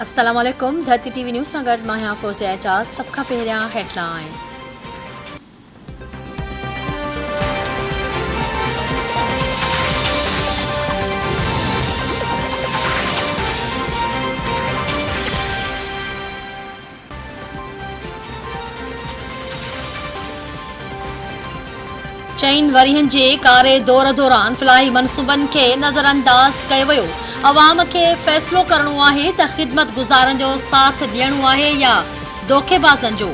अस्सलाम वालेकुम। धरती टीवी न्यूज़ सां गॾु मां फोज़िया एजाज़। सभ खां पहिरियां हेडलाइन। चइनि वरियनि जे कारे दौर दौरान फलाही मनसूबनि खे नज़रअंदाज कयो वियो। अवाम खे फ़ैसिलो करणो आहे त ख़िदमत गुज़ारनि जो साथ ॾियणो आहे या धोखेबाज़नि जो।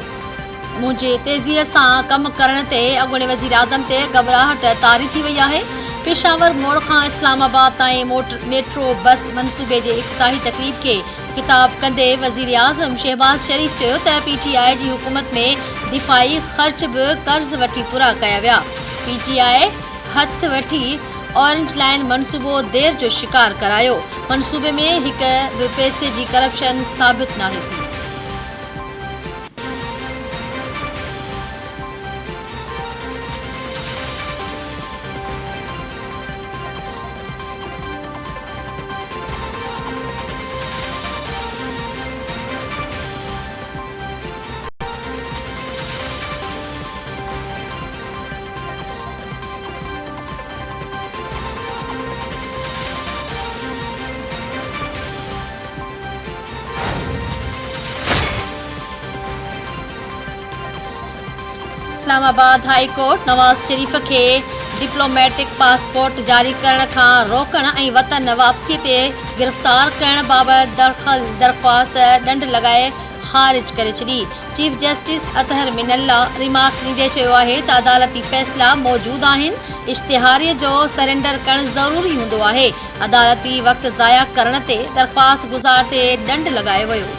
मुंहिंजे तेज़ीअ सां कम करण ते अॻूणे वज़ीर आज़म ते घबराहट तारी थी वई आहे। पेशावर मोड़ खां इस्लामाबाद ताईं मेट्रो बस मनसूबे जे इफ़्तिताही तक़रीब खे ख़िताब कंदे वज़ीर आज़म शहबाज शरीफ़ चयो त PTI जी हुकूमत में दिफ़ाई ख़र्च बि कर्ज़ वठी पूरा कया विया। PTI हथ वठी ऑरेंज लाइन मनसूबो देर जो शिकार करायो। मनसूबे में हिक बि पैसे जी करप्शन साबित नाहे थी। इस्लामाबाद हाई कोर्ट नवाज़ शरीफ़ खे डिप्लोमेटिक पासपोर्ट जारी करण खां रोकण ऐं वतन वापसी ते गिरफ़्तार करण बाबति दरख़्वास्त ॾंड लॻाए ख़ारिज करे छॾी। Chief justice Athar Minallah remarks ॾींदे चयो आहे त अदालती फ़ैसिला मौजूद आहिनि। इश्तिहारीअ जो सरेंडर करणु ज़रूरी हूंदो आहे। अदालती वक़्तु ज़ाया करण ते दरख़्वास्त गुज़ार ते ॾंड लॻायो वियो।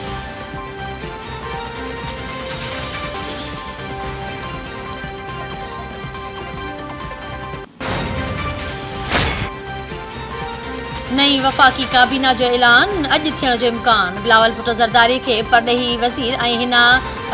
नई वफ़ाक़ी काबीना जो ऐलान अॼु थियण जो इम्कान। बिलावल भुट्टो ज़रदारी खे परॾेही वज़ीर ऐं हिना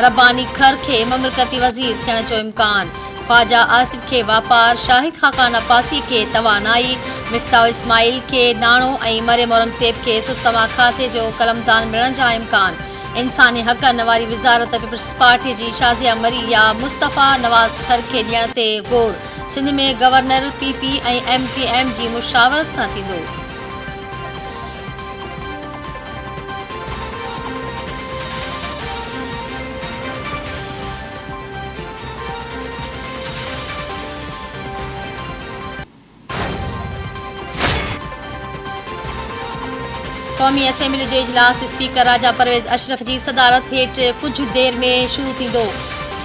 रब्बानी खर खे ममलकती वज़ीर थियण जो इम्कान। ख्वाजा आसिफ खे वापार, शाहिद खाकान अब्बासी खे तवानाई, मिफ्ताह इस्माइल खे नाणो ऐं मरियम औरंगज़ेब खे सुतमा खाते जो कलमदान मिलण जा इम्कान। इंसानी हक़नि वारी वज़ारत पीपल्स पार्टी जी शाज़िया मरी या मुस्तफ़ा नवाज़ खर खे ॾियण ते ग़ौर। सिंध में गवर्नर PP ऐं MKM जी मुशावरत सां थींदो। क़ौमी असेंबली जो इजलास स्पीकर राजा परवेज़ अशरफ जी सदारत हेठि कुझु देर में शुरू थींदो।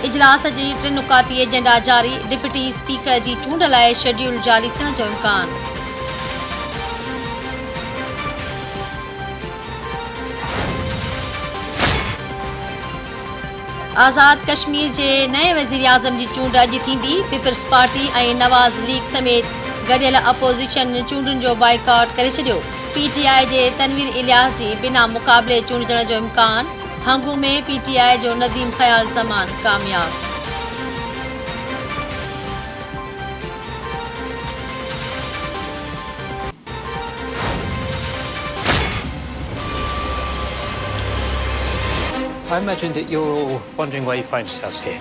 इजलास जी 3 नुकाती एजेंडा जारी। डिप्टी स्पीकर जी चूंड लाइ शेड्यूल जारी थियण जो इम्कान। आज़ाद कश्मीर जे नए वज़ीर आज़म जी चूंड अॼु थींदी। पीपल्स पार्टी ऐं नवाज़ लीग समेत गॾियल अपोज़िशन चूंडुनि जो बाइकॉट करे छॾियो। PTI जे तनवीर इलियास जी बिना मुक़ाबले चूंडजण जो इम्कान। हंगू में PTI जो नदीम ख़याल ज़मान कामयाब। I imagine that you're all wondering why you find yourselves here.